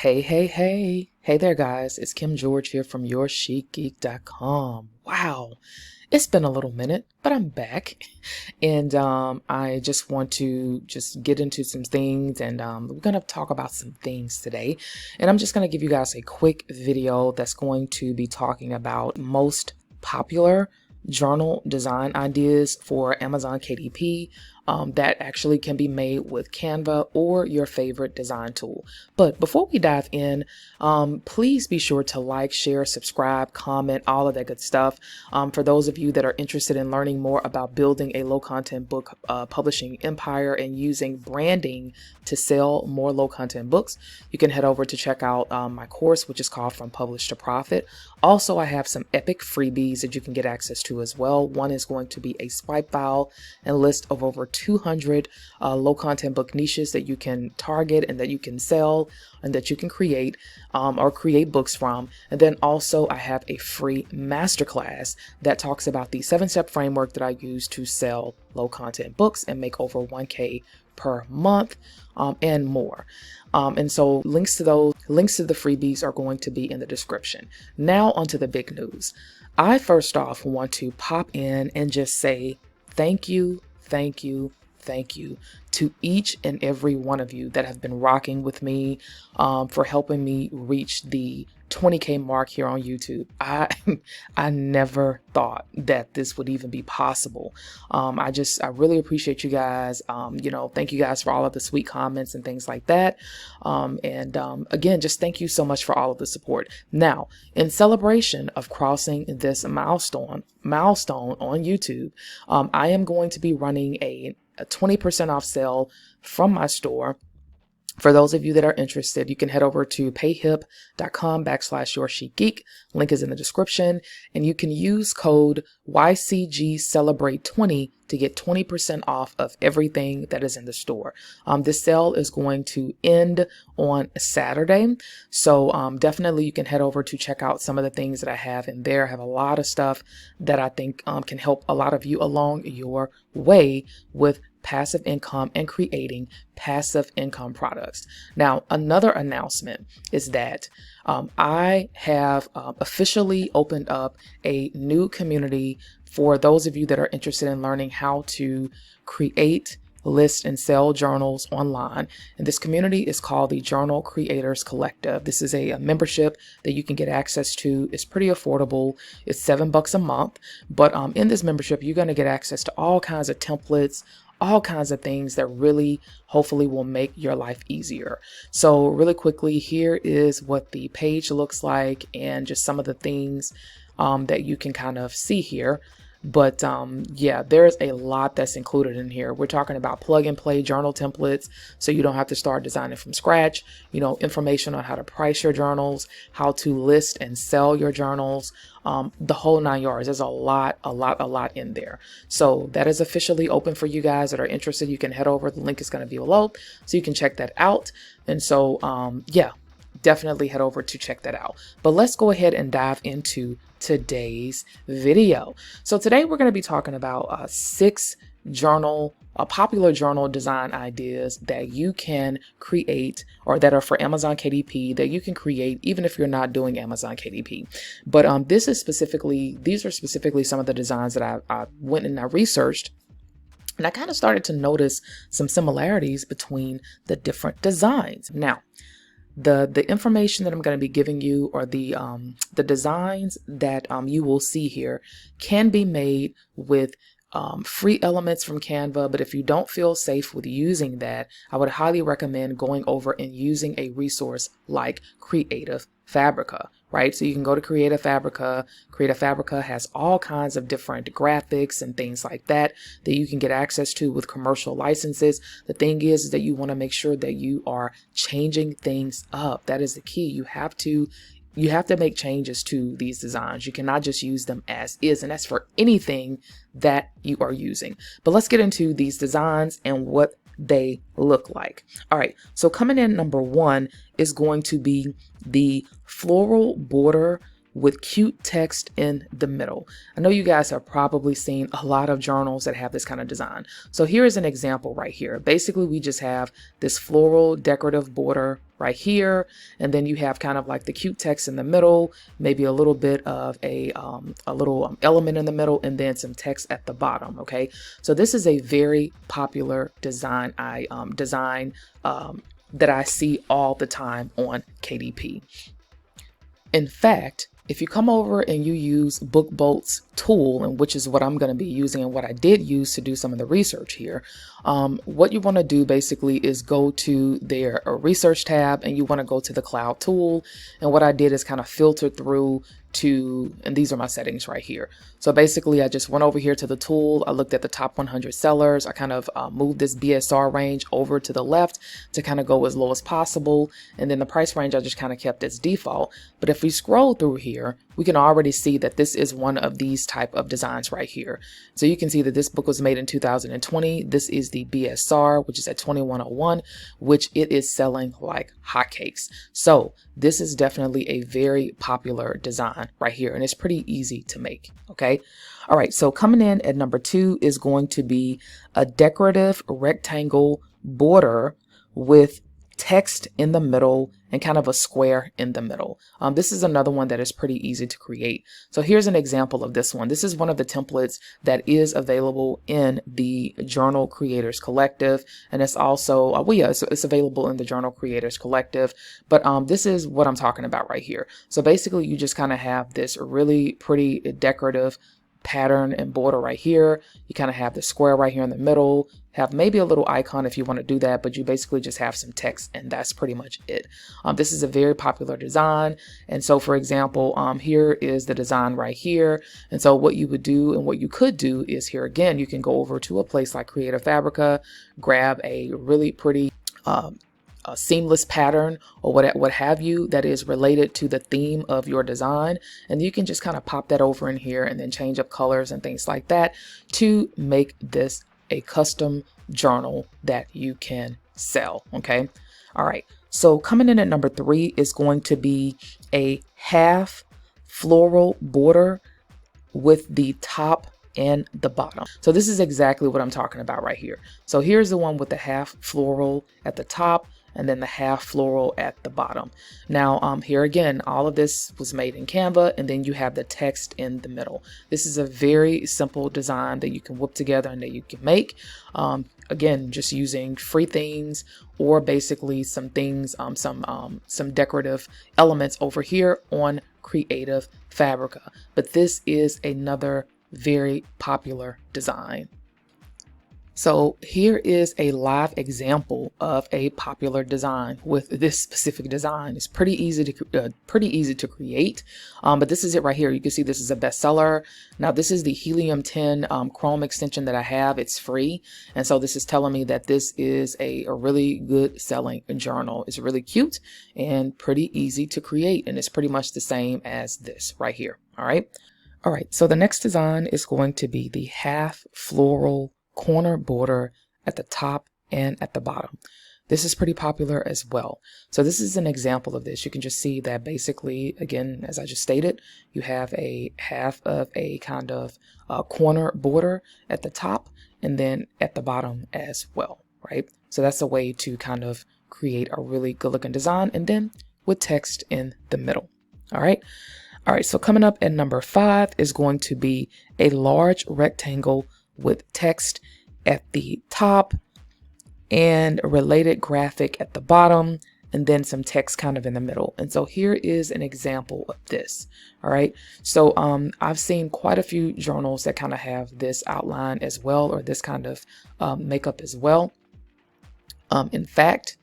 Hey there, guys. It's Kim George here from YourChicGeek.com. Wow, it's been a little minute, but I'm back. And I just want to get into some things, and we're going to talk about some things today. And I'm just going to give you guys a quick video that's going to be talking about most popular journal design ideas for Amazon KDP that actually can be made with Canva or your favorite design tool. But before we dive in, please be sure to like, share, subscribe, comment, all of that good stuff. For those of you that are interested in learning more about building a low content book publishing empire and using branding to sell more low content books, you can head over to check out my course, which is called From Publish to Profit. Also, I have some epic freebies that you can get access to as well. One is going to be a swipe file and list of over 200 low content book niches that you can target and that you can sell and that you can create or create books from. And then also I have a free masterclass that talks about the 7-step framework that I use to sell low content books and make over 1K per month and more. And so links to the freebies are going to be in the description. Now onto the big news. I first off want to pop in and just say thank you to each and every one of you that have been rocking with me for helping me reach the 20K mark here on YouTube. I never thought that this would even be possible. I really appreciate you guys. Thank you guys for all of the sweet comments and things like that. Again, just thank you so much for all of the support. Now, in celebration of crossing this milestone on YouTube, I am going to be running a 20% off sale from my store. For those of you that are interested, you can head over to payhip.com/YourChicGeek. Link is in the description, and you can use code YCGCelebrate20 to get 20% off of everything that is in the store. This sale is going to end on Saturday, so definitely you can head over to check out some of the things that I have in there. I have a lot of stuff that I think can help a lot of you along your way with passive income and creating passive income products. Now, another announcement is that I have officially opened up a new community for those of you that are interested in learning how to create, list, and sell journals online. And this community is called the Journal Creators Collective. This is a membership that you can get access to. It's pretty affordable. It's $7 a month. But in this membership, you're going to get access to all kinds of templates, all kinds of things that really hopefully will make your life easier. So really quickly, here is what the page looks like and just some of the things that you can kind of see here. But yeah, there's a lot that's included in here. We're talking about plug and play journal templates, so you don't have to start designing from scratch. Information on how to price your journals, how to list and sell your journals, the whole 9 yards. There's a lot in there. So that is officially open for you guys that are interested. You can head over. The link is going to be below, so you can check that out. And so yeah, definitely head over to check that out. But let's go ahead and dive into today's video. So today we're going to be talking about 6 popular journal design ideas that you can create, or that are for Amazon KDP, that you can create even if you're not doing Amazon KDP. But these are specifically some of the designs that I went and I researched. And I kind of started to notice some similarities between the different designs. Now, the information that I'm going to be giving you, or the designs that you will see here, can be made with free elements from Canva. But if you don't feel safe with using that, I would highly recommend going over and using a resource like Creative Fabrica, right? So you can go to Creative Fabrica. Creative Fabrica has all kinds of different graphics and things like that you can get access to with commercial licenses. The thing is that you want to make sure that you are changing things up. That is the key. You have to make changes to these designs. You cannot just use them as is, and that's for anything that you are using. But let's get into these designs and what they look like. All right, so coming in number 1 is going to be the floral border with cute text in the middle. I know you guys have probably seen a lot of journals that have this kind of design. So here is an example right here. Basically, we just have this floral decorative border right here, and then you have kind of like the cute text in the middle, maybe a little bit of a little element in the middle, and then some text at the bottom. Okay, so this is a very popular design that I see all the time on KDP. In fact, if you come over and you use BookBolt's tool, and which is what I'm going to be using and what I did use to do some of the research here, what you want to do basically is go to their research tab, and you want to go to the cloud tool. And what I did is kind of filter through to, and these are my settings right here. So basically I just went over here to the tool. I looked at the top 100 sellers. I kind of moved this BSR range over to the left to kind of go as low as possible. And then the price range I just kind of kept as default. But if we scroll through here, we can already see that this is one of these type of designs right here. So you can see that this book was made in 2020. This is the BSR, which is at 2101, which it is selling like hotcakes. So this is definitely a very popular design right here, and it's pretty easy to make. Okay. All right. So coming in at number 2 is going to be a decorative rectangle border with text in the middle and kind of a square in the middle. This is another one that is pretty easy to create. So here's an example of this one. This is one of the templates that is available in the Journal Creators Collective. And it's also, it's available in the Journal Creators Collective. But this is what I'm talking about right here. So basically you just kind of have this really pretty decorative pattern and border right here. You kind of have the square right here in the middle, have maybe a little icon if you want to do that, but you basically just have some text, and that's pretty much it. This is a very popular design. And so for example, here is the design right here. And so what you would do and what you could do is here again, you can go over to a place like Creative Fabrica, grab a really pretty a seamless pattern or what have you that is related to the theme of your design, and you can just kind of pop that over in here and then change up colors and things like that to make this a custom journal that you can sell. Okay. All right. So coming in at number 3 is going to be a half floral border with the top and the bottom. So this is exactly what I'm talking about right here. So here's the one with the half floral at the top and then the half floral at the bottom. Now here again, all of this was made in Canva, and then you have the text in the middle. This is a very simple design that you can whip together and that you can make. Again, just using free themes or basically some things, some decorative elements over here on Creative Fabrica. But this is another very popular design. So here is a live example of a popular design with this specific design. It's pretty easy to create, but this is it right here. You can see this is a bestseller. Now this is the Helium 10 Chrome extension that I have. It's free, and so this is telling me that this is a really good selling journal. It's really cute and pretty easy to create, and it's pretty much the same as this right here. All right. All right. So the next design is going to be the half floral corner border at the top and at the bottom. This is pretty popular as well. So this is an example of this. You can just see that basically, again, as I just stated, you have a half of a kind of corner border at the top and then at the bottom as well, right? So that's a way to kind of create a really good looking design, and then with text in the middle. All right. All right. So coming up at number 5 is going to be a large rectangle with text at the top and a related graphic at the bottom, and then some text kind of in the middle. And so here is an example of this. All right. So I've seen quite a few journals that kind of have this outline as well, or this kind of makeup as well. In fact,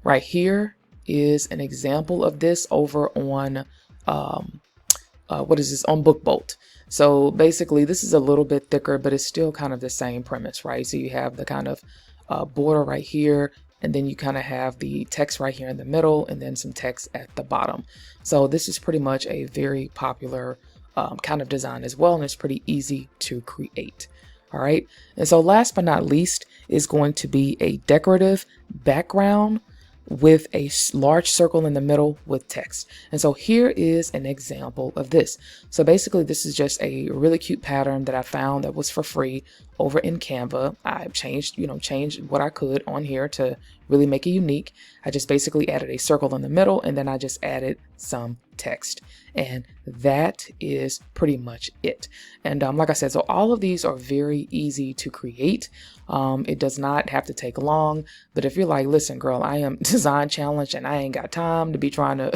right here is an example of this over on what is this, on BookBolt. So basically this is a little bit thicker, but it's still kind of the same premise, right? So you have the kind of border right here, and then you kind of have the text right here in the middle, and then some text at the bottom. So this is pretty much a very popular kind of design as well, and it's pretty easy to create. All right. And so last but not least is going to be a decorative background with a large circle in the middle with text. And so here is an example of this. So basically this is just a really cute pattern that I found that was for free over in Canva. I changed what I could on here to really make it unique. I just basically added a circle in the middle, and then I just added some text, and that is pretty much it. And like I said, so all of these are very easy to create. It does not have to take long, but if you're like, listen girl, I am design challenged and I ain't got time to be trying to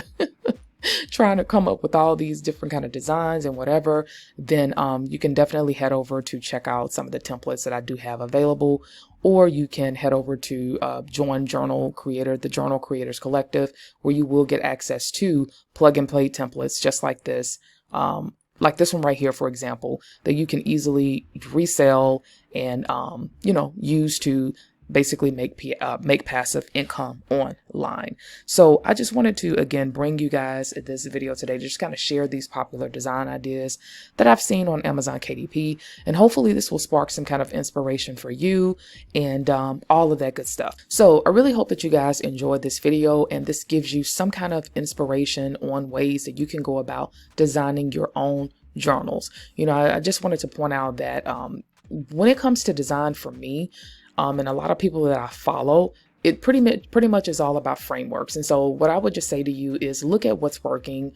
trying to come up with all these different kind of designs and whatever, then you can definitely head over to check out some of the templates that I do have available, or you can head over to join the Journal Creators Collective, where you will get access to plug and play templates just like this one right here, for example, that you can easily resell and use to basically make passive income online. So I just wanted to again bring you guys this video today to just kind of share these popular design ideas that I've seen on Amazon KDP, and hopefully this will spark some kind of inspiration for you and all of that good stuff. So I really hope that you guys enjoyed this video, and this gives you some kind of inspiration on ways that you can go about designing your own journals. I just wanted to point out that when it comes to design for me, and a lot of people that I follow, it pretty much is all about frameworks. And so what I would just say to you is look at what's working.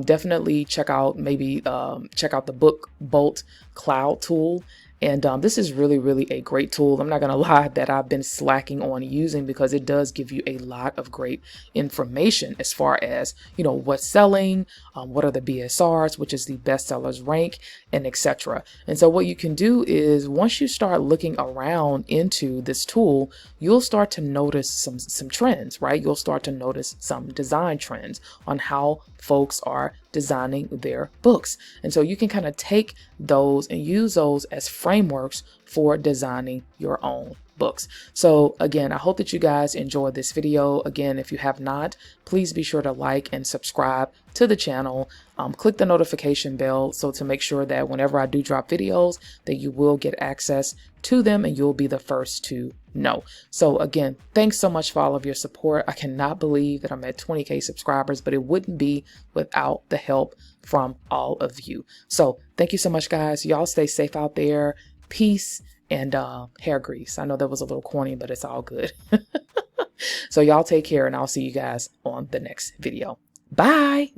Definitely check out the Book Bolt Cloud tool. And this is really a great tool. I'm not going to lie that I've been slacking on using, because it does give you a lot of great information as far as, what's selling, what are the BSRs, which is the bestsellers rank, and etc. And so what you can do is once you start looking around into this tool, you'll start to notice some trends, right? You'll start to notice some design trends on how folks are designing their books. And so you can kind of take those and use those as frameworks for designing your own books. So again, I hope that you guys enjoyed this video. Again, if you have not, please be sure to like and subscribe to the channel. Click the notification bell so to make sure that whenever I do drop videos, that you will get access to them and you'll be the first to know. So again, thanks so much for all of your support. I cannot believe that I'm at 20K subscribers, but it wouldn't be without the help from all of you. So thank you so much, guys. Y'all stay safe out there. Peace and hair grease. I know that was a little corny, but it's all good. So y'all take care, and I'll see you guys on the next video. Bye.